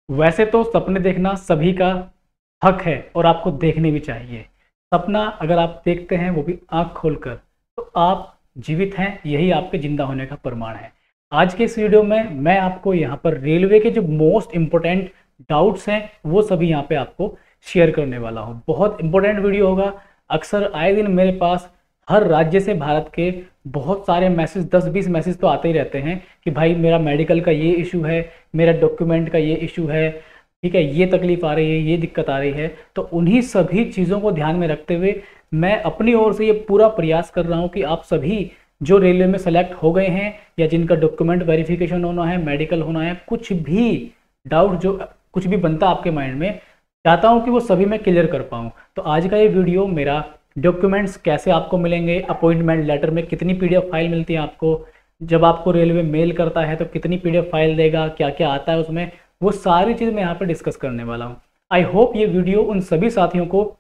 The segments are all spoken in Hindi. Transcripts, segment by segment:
वैसे तो सपने देखना सभी का हक है और आपको देखने भी चाहिए। सपना अगर आप देखते हैं वो भी आँख खोलकर, तो आप जीवित हैं, यही आपके ज़िंदा होने का प्रमाण है। आज के इस वीडियो में मैं आपको यहाँ पर रेलवे के जो मोस्ट इम्पोर्टेंट डाउट्स हैं वो सभी यहाँ पे आपको शेयर करने वाला हूँ। बहुत इम्पोर्टेंट वीडियो होगा। अक्सर आए दिन मेरे पास हर राज्य से भारत के बहुत सारे मैसेज, 10-20 मैसेज तो आते ही रहते हैं कि भाई मेरा मेडिकल का ये इशू है, मेरा डॉक्यूमेंट का ये इशू है, ठीक है, ये तकलीफ आ रही है, ये दिक्कत आ रही है। तो उन्हीं सभी चीज़ों को ध्यान में रखते हुए मैं अपनी ओर से ये पूरा प्रयास कर रहा हूँ कि आप सभी जो रेलवे में सेलेक्ट हो गए हैं या जिनका डॉक्यूमेंट वेरिफिकेशन होना है, मेडिकल होना है, कुछ भी डाउट जो कुछ भी बनता आपके माइंड में, चाहता हूँ कि वो सभी मैं क्लियर कर पाऊँ। तो आज का ये वीडियो मेरा डॉक्यूमेंट्स कैसे आपको मिलेंगे, अपॉइंटमेंट लेटर में कितनी पीडीएफ फाइल मिलती है आपको, जब आपको रेलवे मेल करता है तो कितनी पीडीएफ फाइल देगा, क्या क्या आता है उसमें, वो सारी चीज़ मैं यहाँ पर डिस्कस करने वाला हूँ। आई होप ये वीडियो उन सभी साथियों को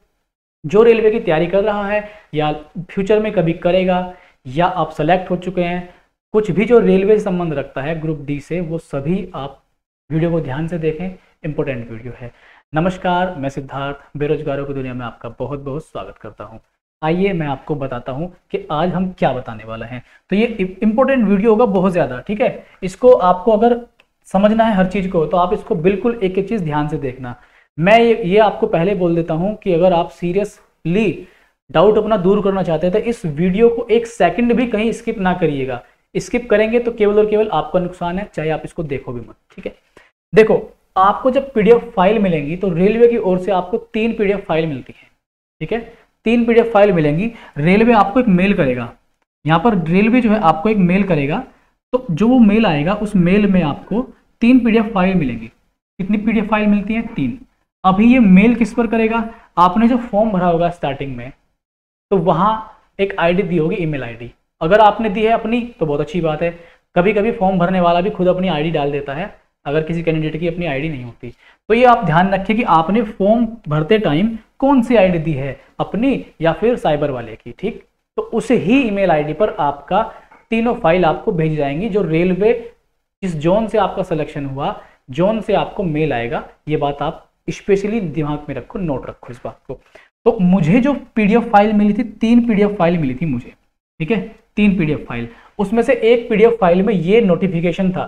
जो रेलवे की तैयारी कर रहा है या फ्यूचर में कभी करेगा, या आप सेलेक्ट हो चुके हैं, कुछ भी जो रेलवे से संबंध रखता है ग्रुप डी से, वो सभी आप वीडियो को ध्यान से देखें। इंपॉर्टेंट वीडियो है। नमस्कार, मैं सिद्धार्थ बेरोजगारों की दुनिया में आपका बहुत बहुत स्वागत करता हूं। आइए मैं आपको बताता हूं कि आज हम क्या बताने वाले हैं। तो ये इंपॉर्टेंट वीडियो होगा बहुत ज़्यादा, ठीक है। इसको आपको अगर समझना है हर चीज़ को, तो आप इसको बिल्कुल एक एक चीज़ ध्यान से देखना। मैं ये आपको पहले बोल देता हूँ कि अगर आप सीरियसली डाउट अपना दूर करना चाहते हैं तो इस वीडियो को एक सेकंड भी कहीं स्किप ना करिएगा। स्किप करेंगे तो केवल और केवल आपका नुकसान है, चाहे आप इसको देखो भी मत, ठीक है। देखो, आपको जब पीडीएफ फाइल मिलेंगी तो रेलवे की ओर से आपको 3 पीडीएफ फाइल मिलती है, ठीक है। 3 पीडीएफ फाइल मिलेंगी। रेलवे आपको एक मेल करेगा, यहाँ पर रेलवे जो है आपको एक मेल करेगा। तो जो वो मेल आएगा उस मेल में आपको 3 पीडीएफ फाइल मिलेंगी। कितनी पीडीएफ फाइल मिलती है? 3। अभी ये मेल किस पर करेगा? आपने जो फॉर्म भरा होगा स्टार्टिंग में, तो वहाँ एक आईडी दी होगी, ईमेल आईडी। अगर आपने दी है अपनी तो बहुत अच्छी बात है। कभी कभी फॉर्म भरने वाला भी खुद अपनी आईडी डाल देता है, अगर किसी कैंडिडेट की अपनी आईडी नहीं होती। तो ये आप ध्यान रखिए कि आपने फॉर्म भरते टाइम कौन सी आईडी दी है, अपनी या फिर साइबर वाले की, ठीक। तो उसे ही ईमेल आईडी पर आपका तीनों फाइल आपको भेज जाएंगी। जो रेलवे जिस जोन से आपका सिलेक्शन हुआ, जोन से आपको मेल आएगा। ये बात आप स्पेशली दिमाग में रखो, नोट रखो इस बात को। तो मुझे जो पीडीएफ फाइल मिली थी, 3 पीडीएफ फाइल मिली थी मुझे, ठीक है। 3 पीडीएफ फाइल, उसमें से एक पीडीएफ फाइल में ये नोटिफिकेशन था।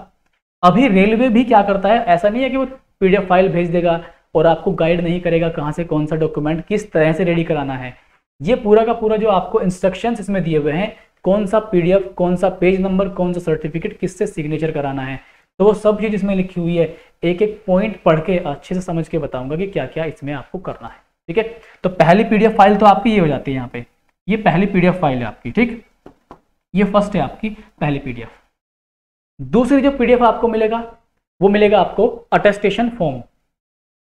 अभी रेलवे भी क्या करता है, ऐसा नहीं है कि वो पीडीएफ फाइल भेज देगा और आपको गाइड नहीं करेगा कहाँ से कौन सा डॉक्यूमेंट किस तरह से रेडी कराना है। ये पूरा का पूरा जो आपको इंस्ट्रक्शंस इसमें दिए हुए हैं, कौन सा पीडीएफ, कौन सा पेज नंबर, कौन सा सर्टिफिकेट, किससे सिग्नेचर कराना है, तो वो सब चीज़ इसमें लिखी हुई है। एक एक पॉइंट पढ़ के अच्छे से समझ के बताऊंगा कि क्या क्या इसमें आपको करना है, ठीक है। तो पहली पीडीएफ फाइल तो आपकी ये हो जाती है, यहाँ पे ये पहली पीडीएफ फाइल है आपकी, ठीक। ये फर्स्ट है आपकी पहली पीडीएफ। दूसरी जो पीडीएफ आपको मिलेगा वो मिलेगा आपको अटेस्टेशन फॉर्म।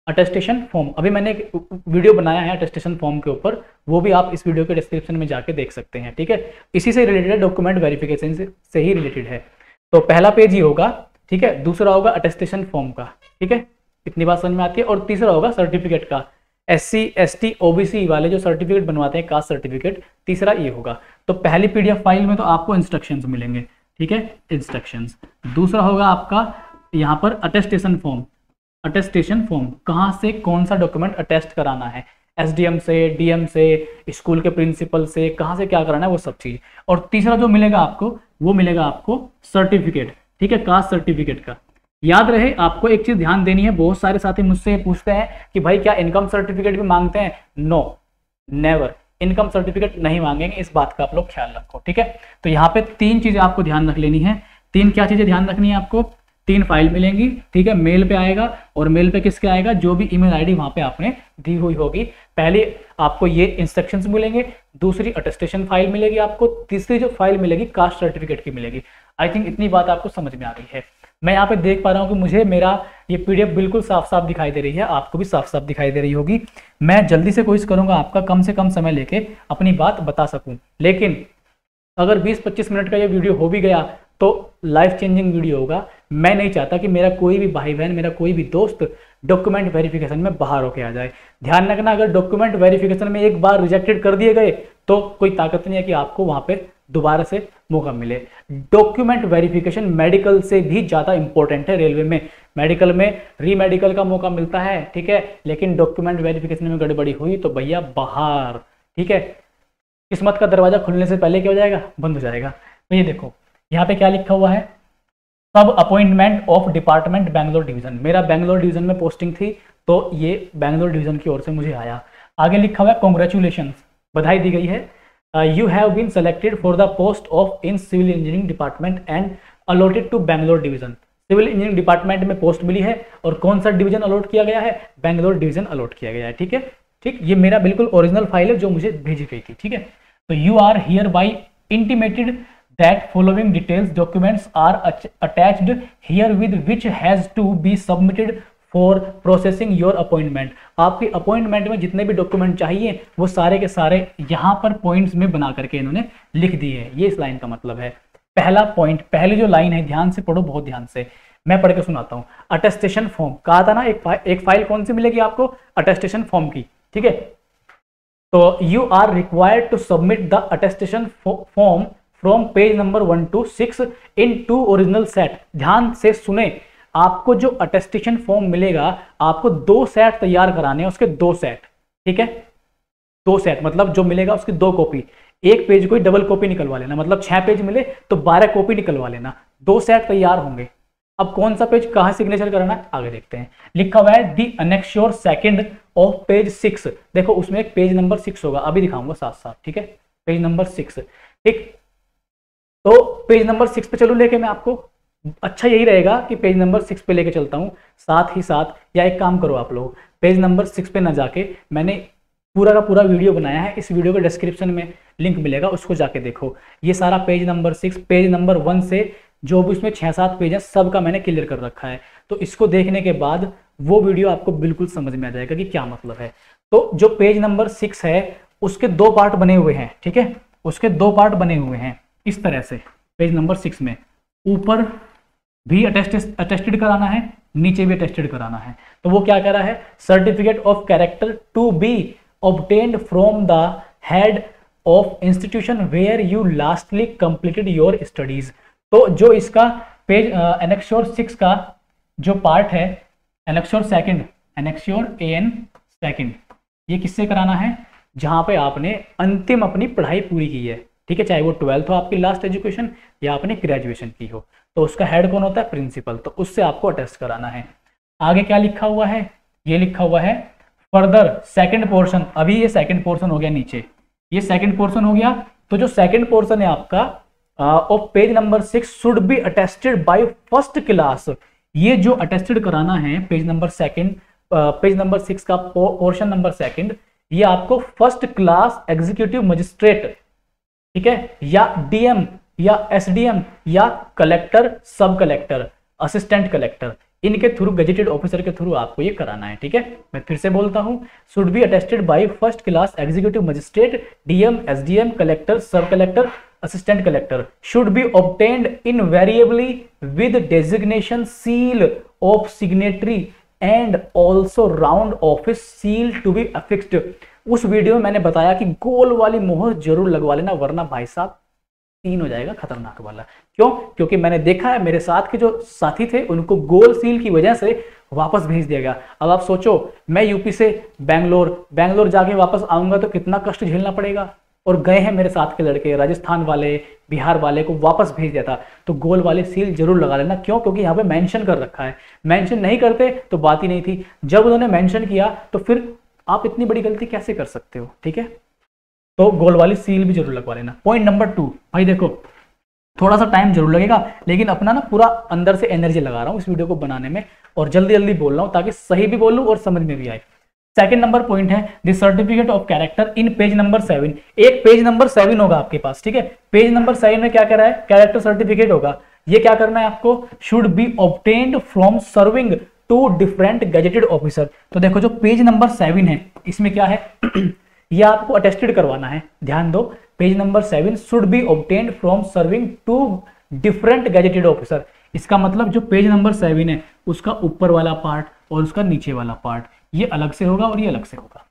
अटेस्टेशन फॉर्म, अभी मैंने एक वीडियो बनाया है अटेस्टेशन फॉर्म के ऊपर, वो भी आप इस वीडियो के डिस्क्रिप्शन में जाके देख सकते हैं, ठीक है। इसी से रिलेटेड है, डॉक्यूमेंट वेरिफिकेशन से ही रिलेटेड है। तो पहला पेज ही होगा, ठीक है। दूसरा होगा अटेस्टेशन फॉर्म का, ठीक है, इतनी बात समझ में आती है। और तीसरा होगा सर्टिफिकेट का, SC ST OBC वाले जो सर्टिफिकेट बनवाते हैं, कास्ट सर्टिफिकेट, तीसरा ये होगा। तो पहली पीडीएफ फाइल में तो आपको इंस्ट्रक्शंस मिलेंगे, ठीक है, इंस्ट्रक्शंस। दूसरा होगा आपका यहाँ पर अटेस्टेशन फॉर्म। अटेस्टेशन फॉर्म, कहाँ से कौन सा डॉक्यूमेंट अटेस्ट कराना है, SDM से, DM से, स्कूल के प्रिंसिपल से, कहाँ से क्या कराना है, वो सब चीज़। और तीसरा जो मिलेगा आपको, वो मिलेगा आपको सर्टिफिकेट, ठीक है, कास्ट सर्टिफिकेट का। याद रहे, आपको एक चीज़ ध्यान देनी है। बहुत सारे साथी मुझसे पूछते हैं कि भाई क्या इनकम सर्टिफिकेट भी मांगते हैं? नो, नेवर, इनकम सर्टिफिकेट नहीं मांगेंगे, इस बात का आप लोग ख्याल रखो, ठीक है। तो यहाँ पे 3 चीज़ें आपको ध्यान रख लेनी है। 3 क्या चीज़ें ध्यान रखनी है आपको? 3 फाइल मिलेंगी, ठीक है, मेल पे आएगा। और मेल पे किसके आएगा? जो भी ईमेल आईडी वहाँ पे आपने दी हुई होगी। पहले आपको ये इंस्ट्रक्शंस मिलेंगे, दूसरी अटेस्टेशन फाइल मिलेगी आपको, तीसरी जो फाइल मिलेगी कास्ट सर्टिफिकेट की मिलेगी। आई थिंक इतनी बात आपको समझ में आ गई है। मैं यहाँ पे देख पा रहा हूँ कि मुझे मेरा ये पीडीएफ बिल्कुल साफ साफ दिखाई दे रही है, आपको भी साफ साफ दिखाई दे रही होगी। मैं जल्दी से कोशिश करूँगा आपका कम से कम समय लेके अपनी बात बता सकूँ, लेकिन अगर 20-25 मिनट का ये वीडियो हो भी गया तो लाइफ चेंजिंग वीडियो होगा। मैं नहीं चाहता कि मेरा कोई भी भाई बहन, मेरा कोई भी दोस्त डॉक्यूमेंट वेरिफिकेशन में बाहर होके आ जाए। ध्यान रखना, अगर डॉक्यूमेंट वेरिफिकेशन में एक बार रिजेक्टेड कर दिए गए तो कोई ताकत नहीं है कि आपको वहाँ पे दोबारा से मौका मिले। डॉक्यूमेंट वेरिफिकेशन मेडिकल से भी ज़्यादा इंपॉर्टेंट है रेलवे में। मेडिकल में री मेडिकल का मौका मिलता है, ठीक है, लेकिन डॉक्यूमेंट वेरिफिकेशन में गड़बड़ी हुई तो भैया बाहर, ठीक है, किस्मत का दरवाजा खुलने से पहले क्या हो जाएगा, बंद हो जाएगा। तो ये देखो यहाँ पे क्या लिखा हुआ है, सब appointment of department Bangalore division. मेरा बैंगलोर डिवीजन में पोस्टिंग थी तो ये बैंगलोर डिवीजन की ओर से मुझे आया। आगे लिखा हुआ है कॉन्ग्रेचुलेशन, बधाई दी गई है, you have been selected for the post of in civil engineering department and allotted to Bangalore division. Civil engineering department में पोस्ट मिली है और कौन सा डिवीजन अलॉट किया गया है, बैंगलोर डिवीजन अलॉट किया गया है, ठीक है। ठीक, ये मेरा बिल्कुल ओरिजिनल फाइल है जो मुझे भेजी गई थी, ठीक है। तो you are hereby intimated that following details documents are attached herewith which has to be submitted for processing your appointment. आपकी अपॉइंटमेंट में जितने भी डॉक्यूमेंट चाहिए वो सारे के सारे यहाँ पर पॉइंट्स में बना करके इन्होंने लिख दिए हैं। ये इस लाइन का मतलब है। पहला पॉइंट, पहली जो लाइन है, ध्यान से पढ़ो, बहुत ध्यान से, मैं पढ़ के सुनाता हूँ। अटेस्टेशन फॉर्म, कहा था ना एक फाइल कौन सी मिलेगी आपको, अटेस्टेशन फॉर्म की, ठीक है। तो you are required to submit the attestation form from page number 1 to 6 in 2 original set. ध्यान से सुने, आपको जो अटेस्टेशन फॉर्म मिलेगा आपको 2 सेट तैयार कराने हैं, उसके 2 सेट, ठीक है, 2 सेट मतलब जो मिलेगा उसकी 2 कॉपी। एक पेज को डबल कॉपी निकलवा लेना, मतलब 6 पेज मिले तो 12 कॉपी निकलवा लेना, 2 सेट तैयार होंगे। अब कौन सा पेज कहां सिग्नेचर करना है आगे देखते हैं। लिखा हुआ है दी अनेक्श्योर सेकंड ऑफ पेज 6। देखो उसमें एक पेज नंबर 6 होगा, अभी दिखाऊंगा साथ साथ, ठीक है, पेज नंबर 6, ठीक। तो पेज नंबर 6 पे चलो लेके मैं आपको, अच्छा यही रहेगा कि पेज नंबर 6 पे लेके चलता हूँ साथ ही साथ। या एक काम करो आप लोग, पेज नंबर 6 पे ना जाके, मैंने पूरा का पूरा वीडियो बनाया है, इस वीडियो के डिस्क्रिप्शन में लिंक मिलेगा, उसको जाके देखो। ये सारा पेज नंबर 6, पेज नंबर 1 से जो भी उसमें 6-7 पेज है सब का मैंने क्लियर कर रखा है। तो इसको देखने के बाद वो वीडियो आपको बिल्कुल समझ में आ जाएगा कि क्या मतलब है। तो जो पेज नंबर 6 है उसके 2 पार्ट बने हुए हैं, ठीक है, उसके 2 पार्ट बने हुए हैं इस तरह से। पेज नंबर 6 में ऊपर भी अटेस्टेड कराना है, नीचे भी अटेस्टेड कराना है। तो वो क्या कह रहा है, certificate of character to be obtained from the head of institution where you lastly completed your studies. तो जो इसका पेज एनेक्श्योर 6 का जो पार्ट है, एनेक्श्योर सेकंड, एनेक्श्योर एन सेकंड, ये किससे कराना है, जहां पे आपने अंतिम अपनी पढ़ाई पूरी की है, ठीक है, चाहे वो 12th हो आपकी लास्ट एजुकेशन या आपने ग्रेजुएशन की हो। तो उसका हेड कौन होता है, प्रिंसिपल, तो उससे आपको अटेस्ट कराना है। आगे क्या लिखा हुआ है, ये लिखा हुआ है फर्दर सेकंड पोर्शन। अभी ये सेकंड पोर्शन हो गया, नीचे ये सेकंड पोर्शन हो गया। तो जो सेकंड पोर्शन है आपका of page number 6 should be attested by first class. ये जो अटेस्टेड कराना है पेज नंबर 6 का पोर्शन नंबर 2, ये आपको फर्स्ट क्लास एग्जीक्यूटिव मजिस्ट्रेट, ठीक है, या डीएम या एसडीएम या collector, sub collector, assistant collector, इनके थ्रू, गजेटेड ऑफिसर के थ्रू आपको ये कराना है, ठीक है। मैं फिर से बोलता हूं, should be attested by first class executive magistrate, DM, SDM, collector, sub collector, assistant collector, should be obtained invariably with designation seal of signatory and also round office seal to be affixed. उस वीडियो में मैंने बताया कि गोल वाली मोहर जरूर लगवा लेना, वरना भाई साहब सीन हो जाएगा खतरनाक वाला। क्यों? क्योंकि मैंने देखा है मेरे साथ के जो साथी थे उनको गोल सील की वजह से वापस भेज दिया गया। अब आप सोचो, मैं यूपी से बैंगलोर जाके वापस आऊंगा तो कितना कष्ट झेलना पड़ेगा। और गए हैं मेरे साथ के लड़के, राजस्थान वाले, बिहार वाले को वापस भेज दिया था। तो गोल वाले सील जरूर लगा लेना। क्यों? क्योंकि यहाँ पे मेंशन कर रखा है। मेंशन नहीं करते तो बात ही नहीं थी। जब उन्होंने मेंशन किया तो फिर आप इतनी बड़ी गलती कैसे कर सकते हो, ठीक है। तो गोल वाली सील भी जरूर लगवा लेना। पॉइंट नंबर 2, भाई देखो थोड़ा सा टाइम जरूर लगेगा, लेकिन अपना ना पूरा अंदर से एनर्जी लगा रहा हूँ इस वीडियो को बनाने में, और जल्दी जल्दी बोल रहा हूँ ताकि सही भी बोलूँ और समझ में भी आए। सेकंड नंबर पॉइंट है the certificate of character in page number 7। एक पेज नंबर 7 होगा आपके पास, ठीक है। पेज नंबर 7 में क्या कह रहा है, कैरेक्टर सर्टिफिकेट होगा। ये क्या करना है आपको, should be obtained from serving to different gazetted officer. तो देखो जो पेज नंबर 7 है इसमें क्या है ये आपको अटेस्टेड करवाना है। ध्यान दो, page number 7 should be obtained from serving to different gazetted officer. इसका मतलब जो पेज नंबर 7 है उसका ऊपर वाला पार्ट और उसका नीचे वाला पार्ट ये अलग से होगा और ये अलग से होगा।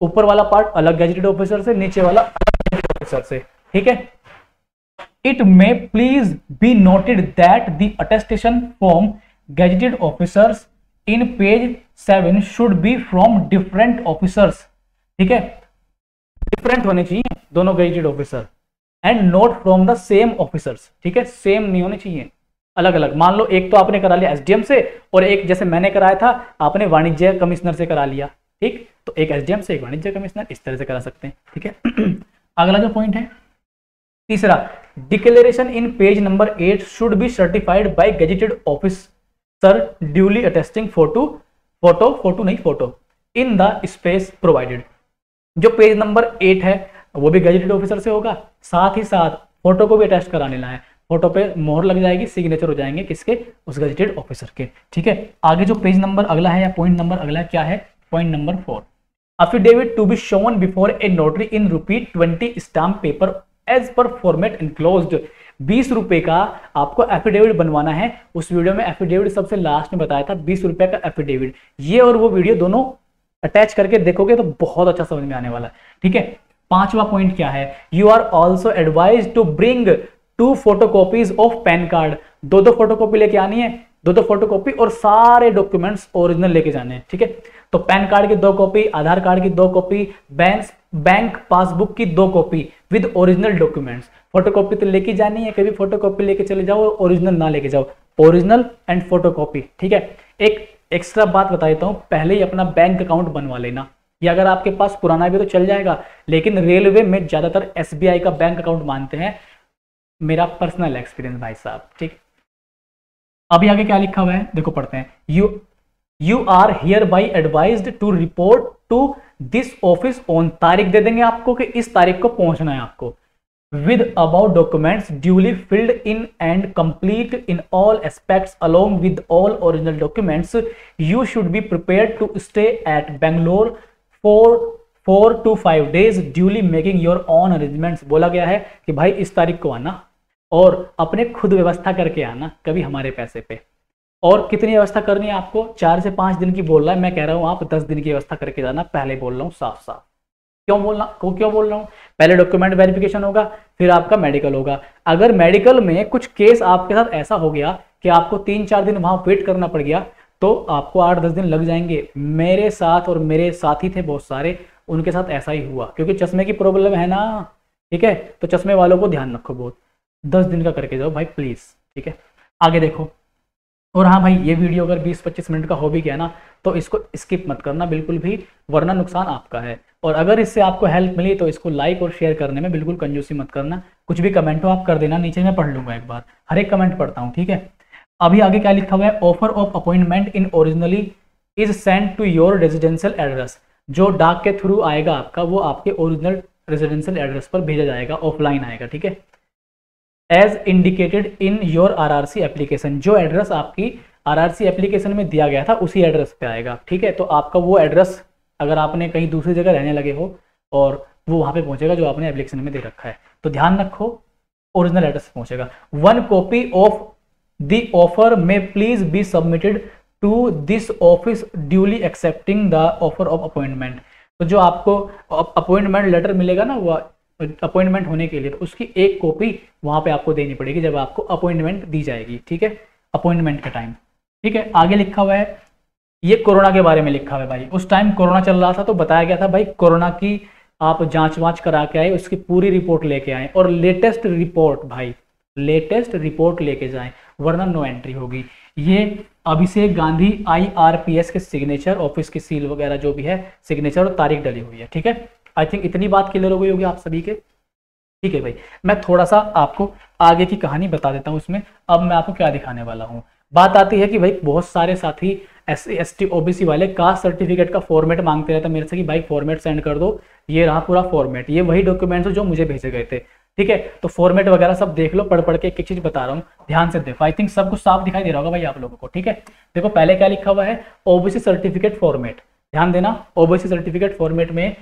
ऊपर वाला पार्ट अलग गजेटेड ऑफिसर से, नीचे वाला अलग गजेटेड ऑफिसर से, ठीक है। It may please be noted that the attestation form gazetted officers in page 7 should be from different officers, ठीक है, डिफरेंट होने चाहिए दोनों gazetted officer, and not from the same officers, ठीक है, सेम नहीं होने चाहिए, अलग अलग। मान लो एक तो आपने करा लिया एसडीएम से और एक जैसे मैंने कराया था आपने वाणिज्य कमिश्नर से करा लिया, ठीक, तो एक एसडीएम से एक वाणिज्य कमिश्नर, इस तरह से करा सकते हैं, ठीक है। अगला जो पॉइंट है तीसरा, declaration in page number 8 should be certified by gazetted officer duly attesting photo in the space provided. जो पेज नंबर 8 है वो भी गेजेटेड ऑफिसर से होगा, साथ ही साथ फोटो को भी अटेस्ट करा लेना है, फोटो पे मोहर लग जाएगी, सिग्नेचर हो जाएंगे किसके, उस गेजेटेड ऑफिसर के, ठीक है। आगे जो पेज नंबर अगला है या पॉइंट नंबर अगला है क्या है, point number 4, affidavit to be shown before a notary in ₹20 stamp paper as per format enclosed. 20 रुपए का आपको एफिडेविट बनवाना है। उस वीडियो में एफिडेविट सबसे लास्ट में बताया था, 20 रुपए का एफिडेविट। ये और वो वीडियो दोनों अटैच करके देखोगे तो बहुत अच्छा समझ में आने वाला है, ठीक है। 5वां पॉइंट क्या है, you are also advise to bring 2 photocopies of PAN card. 2 photocopy लेके आनी है, 2 फोटोकॉपी और सारे डॉक्यूमेंट्स ओरिजिनल लेके जाने हैं, ठीक है। तो पैन कार्ड की 2 कॉपी, आधार कार्ड की 2 कॉपी, बैंक पासबुक की 2 copy with original documents. Photocopy तो लेके जानी है, कभी फोटोकॉपी लेके चले जाओ और ओरिजिनल ना लेके जाओ, ओरिजिनल एंड फोटोकॉपी, ठीक है। एक एक्स्ट्रा बात बता देता हूं, पहले ही अपना बैंक अकाउंट बनवा लेना, या अगर आपके पास पुराना भी तो चल जाएगा, लेकिन रेलवे में ज्यादातर एसबीआई का बैंक अकाउंट मानते हैं, मेरा पर्सनल एक्सपीरियंस भाई साहब, ठीक। अभी आगे क्या लिखा हुआ है देखो, पढ़ते हैं। You are hereby advised to report to this office on, तारीख दे देंगे आपको कि इस तारीख को पहुंचना है आपको, with about documents duly filled in and complete in all aspects along with all original documents. You should be prepared to stay at Bangalore for 4 to 5 days duly making your own arrangements। बोला गया है कि भाई इस तारीख को आना और अपने खुद व्यवस्था करके आना, कभी हमारे पैसे पे। और कितनी व्यवस्था करनी है आपको, 4 से 5 दिन की बोल रहा है, मैं कह रहा हूँ आप 10 दिन की व्यवस्था करके जाना, पहले बोल रहा हूँ साफ साफ। क्यों बोल रहा हूँ, पहले डॉक्यूमेंट वेरिफिकेशन होगा, फिर आपका मेडिकल होगा। अगर मेडिकल में कुछ केस आपके साथ ऐसा हो गया कि आपको 3-4 दिन वहां वेट करना पड़ गया, तो आपको 8-10 दिन लग जाएंगे। मेरे साथ और मेरे साथी थे बहुत सारे, उनके साथ ऐसा ही हुआ, क्योंकि चश्मे की प्रॉब्लम है ना, ठीक है, तो चश्मे वालों को ध्यान रखो बहुत, 10 दिन का करके जाओ भाई प्लीज, ठीक है। आगे देखो, और हाँ भाई, ये वीडियो अगर 20-25 मिनट का हो भी गया ना तो इसको स्किप मत करना बिल्कुल भी, वरना नुकसान आपका है। और अगर इससे आपको हेल्प मिली तो इसको लाइक और शेयर करने में बिल्कुल कंजूसी मत करना। कुछ भी कमेंट हो आप कर देना नीचे, मैं पढ़ लूंगा एक बार, हर एक कमेंट पढ़ता हूँ, ठीक है। अभी आगे क्या लिखा हुआ है, offer of appointment in originally is send to your residential address. जो डाक के थ्रू आएगा आपका, वो आपके ओरिजिनल रेजिडेंशियल एड्रेस पर भेजा जाएगा, ऑफलाइन आएगा, ठीक है। As indicated in your RRC application, जो एड्रेस आपकी आरआरसी एप्लीकेशन में दिया गया था उसी एड्रेस पे आएगा, ठीक है। तो आपका वो एड्रेस, अगर आपने कहीं दूसरी जगह रहने लगे हो और वो वहां पे पहुंचेगा जो आपने एप्लीकेशन में दे रखा है, तो ध्यान रखो ओरिजिनल एड्रेस पहुंचेगा। 1 copy of the offer may please be submitted to this office duly accepting the offer of appointment. तो जो आपको अपॉइंटमेंट लेटर मिलेगा ना, वो अपॉइंटमेंट होने के लिए, तो उसकी 1 कॉपी वहां पे आपको देनी पड़ेगी जब आपको अपॉइंटमेंट दी जाएगी, ठीक है, अपॉइंटमेंट का टाइम, ठीक है। आगे लिखा हुआ है, ये कोरोना के बारे में लिखा हुआ है भाई। उस टाइम कोरोना चल रहा था तो बताया गया था भाई कोरोना की आप जांच वांच करा के आए, उसकी पूरी रिपोर्ट लेके आए और लेटेस्ट रिपोर्ट भाई, लेटेस्ट रिपोर्ट लेके जाएं, वरना नो एंट्री होगी। ये अभिषेक गांधी IRPS के सिग्नेचर, ऑफिस की सील वगैरह जो भी है, सिग्नेचर और तारीख डली हुई है, ठीक है। आई थिंक इतनी बात क्लियर हो गई होगी आप सभी के, ठीक है भाई। मैं थोड़ा सा आपको आगे की कहानी बता देता हूँ उसमें। अब मैं आपको क्या दिखाने वाला हूँ, बात आती है कि भाई बहुत सारे साथी SC ST OBC वाले कास्ट सर्टिफिकेट का फॉर्मेट मांगते रहते हैं मेरे से कि भाई फॉर्मेट सेंड कर दो। ये रहा पूरा फॉर्मेट, ये वही डॉक्यूमेंट्स जो मुझे भेजे गए थे, ठीक है। तो फॉर्मेट वगैरह सब देख लो, पढ़ के एक चीज बता रहा हूँ, ध्यान से देखो। आई थिंक सब कुछ साफ दिखाई दे रहा होगा भाई आप लोगों को, ठीक है। देखो पहले क्या लिखा हुआ है, OBC सर्टिफिकेट फॉर्मेट, ध्यान देना। OBC सर्टिफिकेट फॉर्मेट में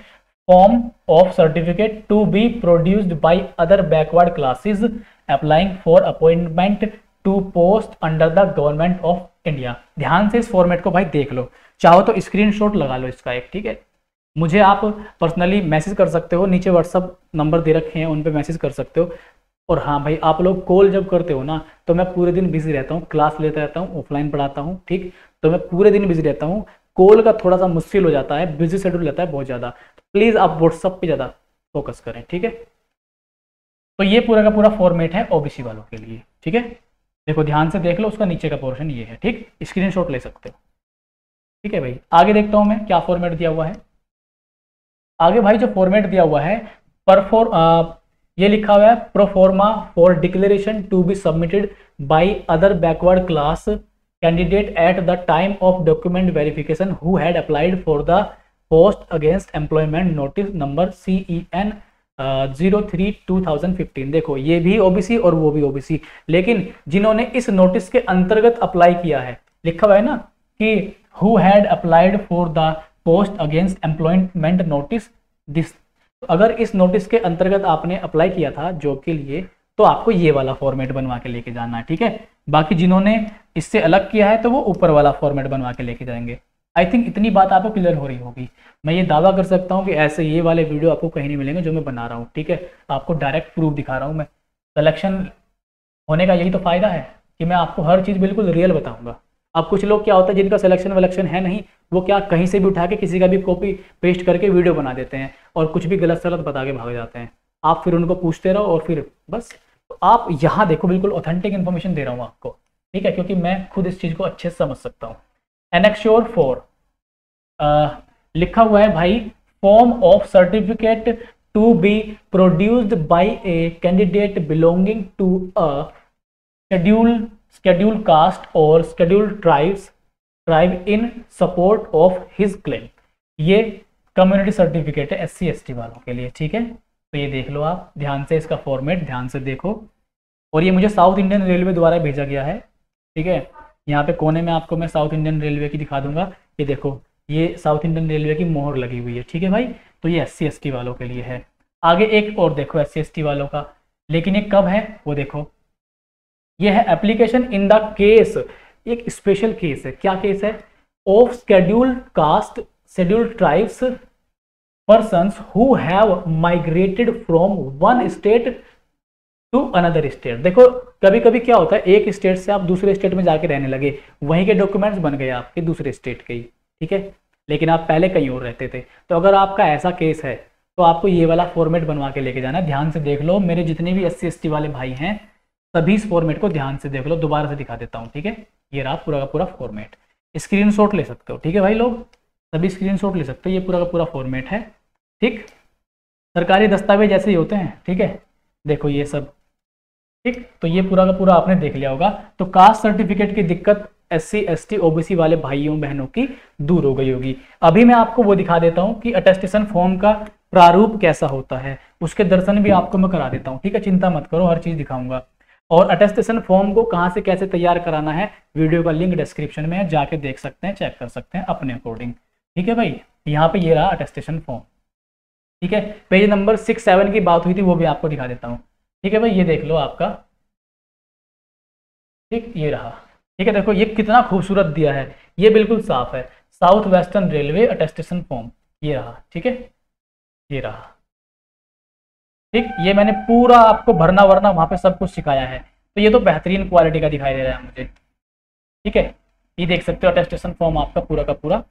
form of certificate to be produced by other backward classes applying for appointment to post under the government of India. ध्यान से इस फॉर्मेट को भाई देख लो, चाहो तो स्क्रीनशॉट लगा लो इसका एक, ठीक है। मुझे आप पर्सनली मैसेज कर सकते हो, नीचे व्हाट्सअप नंबर दे रखे हैं उन पे मैसेज कर सकते हो। और हाँ भाई, आप लोग कॉल जब करते हो ना तो मैं पूरे दिन बिजी रहता हूँ, क्लास लेता रहता हूँ, ऑफलाइन पढ़ाता हूँ, ठीक, तो मैं पूरे दिन बिजी रहता हूँ। कॉल का थोड़ा सा मुश्किल हो जाता है, बिजी शेड्यूल रहता है बहुत ज़्यादा, तो प्लीज़ आप व्हाट्सअप पे ज़्यादा फोकस करें, ठीक है। तो ये पूरा का पूरा फॉर्मेट है ओबीसी वालों के लिए, ठीक है। देखो ध्यान से देख लो, उसका नीचे का पोर्शन ये है, ठीक, स्क्रीनशॉट ले सकते हो, ठीक है भाई। आगे देखता हूँ मैं क्या फॉर्मेट दिया हुआ है। आगे भाई जो फॉर्मेट दिया हुआ है, ये लिखा हुआ है proforma for declaration to be submitted by other backward class candidate at the time of document verification who had applied for the post against employment notice number CEN 03/2015। देखो ये भी ओबीसी और वो भी ओबीसी, लेकिन जिन्होंने इस नोटिस के अंतर्गत अप्लाई किया है, लिखा हुआ है ना कि who had applied for the post against employment notice this. अगर इस नोटिस के अंतर्गत आपने अप्लाई किया था जॉब के लिए, तो आपको ये वाला फॉर्मेट बनवा के लेके जाना है, ठीक है। बाकी जिन्होंने इससे अलग किया है तो वो ऊपर वाला फॉर्मेट बनवा के लेके जाएंगे। आई थिंक इतनी बात आपको क्लियर हो रही होगी। मैं ये दावा कर सकता हूँ कि ऐसे ये वाले वीडियो आपको कहीं नहीं मिलेंगे जो मैं बना रहा हूँ, ठीक है। आपको डायरेक्ट प्रूफ दिखा रहा हूँ मैं। सिलेक्शन होने का यही तो फायदा है कि मैं आपको हर चीज़ बिल्कुल रियल बताऊंगा। अब कुछ लोग क्या होता है जिनका सिलेक्शन वलेक्शन है नहीं, वो क्या कहीं से भी उठा के किसी का भी कॉपी पेस्ट करके वीडियो बना देते हैं और कुछ भी गलत सलत बता के भाग जाते हैं। आप फिर उनको पूछते रहो और फिर बस। तो आप यहाँ देखो, बिल्कुल ऑथेंटिक इन्फॉर्मेशन दे रहा हूँ आपको, ठीक है, क्योंकि मैं खुद इस चीज़ को अच्छे से समझ सकता हूँ। एनेक्श्योर 4 लिखा हुआ है भाई, form of certificate to be produced by a candidate belonging to a scheduled caste और scheduled tribe in support of his claim। ये कम्युनिटी सर्टिफिकेट है SC ST वालों के लिए, ठीक है। तो ये देख लो आप ध्यान से, इसका फॉर्मेट ध्यान से देखो। और ये मुझे साउथ इंडियन रेलवे द्वारा भेजा गया है, ठीक है। यहाँ पे कोने में आपको मैं साउथ इंडियन रेलवे की दिखा दूंगा। ये देखो, ये साउथ इंडियन रेलवे की मोहर लगी हुई है, ठीक है भाई। तो ये SC ST वालों के लिए है। आगे एक और देखो SC ST वालों का, लेकिन ये कब है वो देखो। ये है एप्लीकेशन इन द केस, एक स्पेशल केस है। क्या केस है? Of scheduled caste scheduled tribes persons who have migrated from one state to another state. देखो कभी कभी क्या होता है, एक स्टेट से आप दूसरे स्टेट में जाके रहने लगे, वहीं के डॉक्यूमेंट्स बन गए आपके दूसरे स्टेट के ही, ठीक है, लेकिन आप पहले कहीं और रहते थे। तो अगर आपका ऐसा केस है तो आपको ये वाला फॉर्मेट बनवा के लेके जाना है। ध्यान से देख लो, मेरे जितने भी SC ST वाले भाई हैं सभी इस फॉर्मेट को ध्यान से देख लो। दोबारा से दिखा देता हूँ, ठीक है। ये रहा पूरा का पूरा फॉर्मेट, स्क्रीनशॉट ले सकते हो, ठीक है भाई। लोग सभी स्क्रीनशॉट ले सकते हो, ये पूरा का पूरा फॉर्मेट है, ठीक। सरकारी दस्तावेज ऐसे ही होते हैं, ठीक है। देखो ये सब, ठीक। तो ये पूरा का पूरा आपने देख लिया होगा। तो कास्ट सर्टिफिकेट की दिक्कत SC ST OBC वाले भाइयों बहनों की दूर हो गई होगी। अभी मैं आपको वो दिखा देता हूँ कि अटेस्टेशन फॉर्म का प्रारूप कैसा होता है, उसके दर्शन भी आपको मैं करा देता हूँ, ठीक है। चिंता मत करो, हर चीज़ दिखाऊंगा। और अटेस्टेशन फॉर्म को कहाँ से कैसे तैयार कराना है, वीडियो का लिंक डिस्क्रिप्शन में है, जाके देख सकते हैं, चेक कर सकते हैं अपने अकॉर्डिंग, ठीक है भाई। यहाँ पे ये रहा अटेस्टेशन फॉर्म, ठीक है। पेज नंबर 6-7 की बात हुई थी, वो भी आपको दिखा देता हूँ, ठीक है भाई। ये देख लो आपका, ठीक, ये रहा, ठीक है। देखो ये कितना खूबसूरत दिया है, ये बिल्कुल साफ है। South western railway attestation form, ये रहा, ठीक है, ये रहा, ठीक। ये मैंने पूरा आपको भरना वरना वहाँ पे सब कुछ सिखाया है। तो ये तो बेहतरीन क्वालिटी का दिखाई दे रहा है मुझे, ठीक है। ये देख सकते हो अटेस्टेशन फॉर्म आपका पूरा का पूरा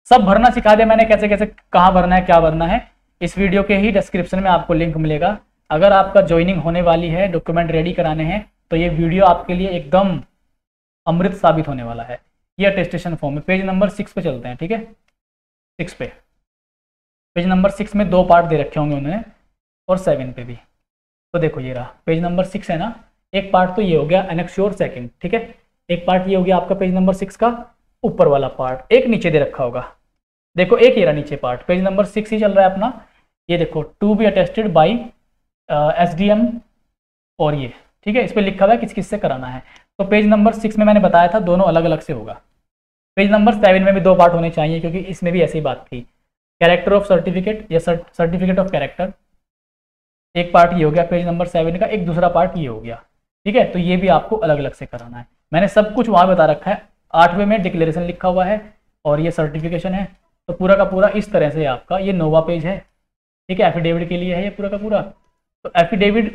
सब भरना सिखा दिया मैंने, कैसे कैसे कहाँ भरना है, क्या भरना है। इस वीडियो के ही डिस्क्रिप्शन में आपको लिंक मिलेगा। अगर आपका ज्वाइनिंग होने वाली है, डॉक्यूमेंट रेडी कराने हैं, तो ये वीडियो आपके लिए एकदम अमृत साबित होने वाला है। ये अटेस्टेशन फॉर्म है। पेज नंबर 6 पे चलते हैं, ठीक है। 6 पे, पेज नंबर 6 में 2 पार्ट दे रखे होंगे उन्होंने, और 7 पे भी। तो देखो ये रहा पेज नंबर 6 है ना। एक पार्ट तो ये हो गया एनेक्श्योर सेकंड, ठीक है। एक पार्ट ये हो गया आपका पेज नंबर 6 का ऊपर वाला पार्ट, एक नीचे दे रखा होगा। देखो एक ये रहा नीचे पार्ट, पेज नंबर 6 ही चल रहा है अपना। ये देखो to be attested by SDM, और ये, ठीक है, इस पर लिखा हुआ है किस किस से कराना है। तो पेज नंबर 6 में मैंने बताया था दोनों अलग अलग से होगा। पेज नंबर 7 में भी 2 पार्ट होने चाहिए, क्योंकि इसमें भी ऐसी बात थी। कैरेक्टर ऑफ सर्टिफिकेट या सर्टिफिकेट ऑफ कैरेक्टर, एक पार्ट ये हो गया पेज नंबर 7 का, एक दूसरा पार्ट ये हो गया, ठीक है। तो ये भी आपको अलग अलग से कराना है। मैंने सब कुछ वहाँ बता रखा है। 8वें में डिक्लेरेशन लिखा हुआ है और ये सर्टिफिकेशन है। तो पूरा का पूरा इस तरह से आपका ये नोवा पेज है, ठीक है। एफिडेविट के लिए है ये पूरा का पूरा। तो एफिडेविट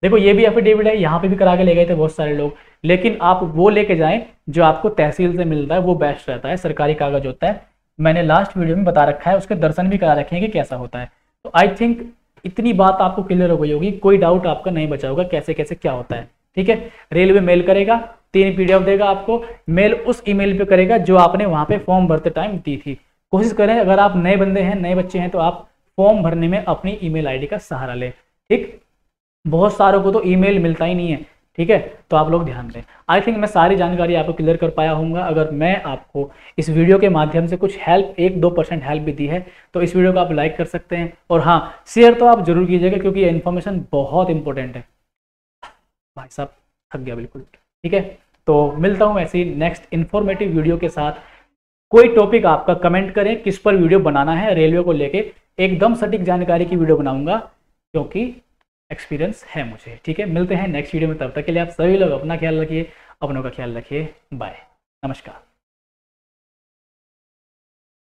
देखो ये भी एफिडेविट है, यहाँ पे भी करा के ले गए थे बहुत सारे लोग, लेकिन आप वो लेके जाएं जो आपको तहसील से मिलता है, वो बेस्ट रहता है, सरकारी कागज होता है। मैंने लास्ट वीडियो में बता रखा है, उसके दर्शन भी करा रखे हैं कि कैसा होता है। तो आई थिंक इतनी बात आपको क्लियर हो गई होगी, कोई डाउट आपका नहीं बचा होगा कैसे कैसे क्या होता है। ठीक है, रेलवे मेल करेगा, 3 PDF देगा आपको, मेल उस ईमेल पे करेगा जो आपने वहां पे फॉर्म भरते टाइम दी थी। कोशिश करें, अगर आप नए बंदे हैं, नए बच्चे हैं, तो आप फॉर्म भरने में अपनी ईमेल आईडी का सहारा लें। ठीक, बहुत सारों को तो ईमेल मिलता ही नहीं है। ठीक है, तो आप लोग ध्यान दें। आई थिंक मैं सारी जानकारी आपको क्लियर कर पाया हूँगा। अगर मैं आपको इस वीडियो के माध्यम से कुछ हेल्प, 1-2% हेल्प भी दी है, तो इस वीडियो को आप लाइक कर सकते हैं, और हाँ, शेयर तो आप जरूर कीजिएगा, क्योंकि ये इन्फॉर्मेशन बहुत इंपॉर्टेंट है। भाई साहब थक गया बिल्कुल। ठीक है, तो मिलता हूँ ऐसी नेक्स्ट इन्फॉर्मेटिव वीडियो के साथ। कोई टॉपिक आपका कमेंट करें किस पर वीडियो बनाना है, रेलवे को लेके एकदम सटीक जानकारी की वीडियो बनाऊंगा, क्योंकि एक्सपीरियंस है मुझे। ठीक है, मिलते हैं नेक्स्ट वीडियो में, तब तक के लिए आप सभी लोग अपना ख्याल रखिए, अपनों का ख्याल रखिए। बाय, नमस्कार।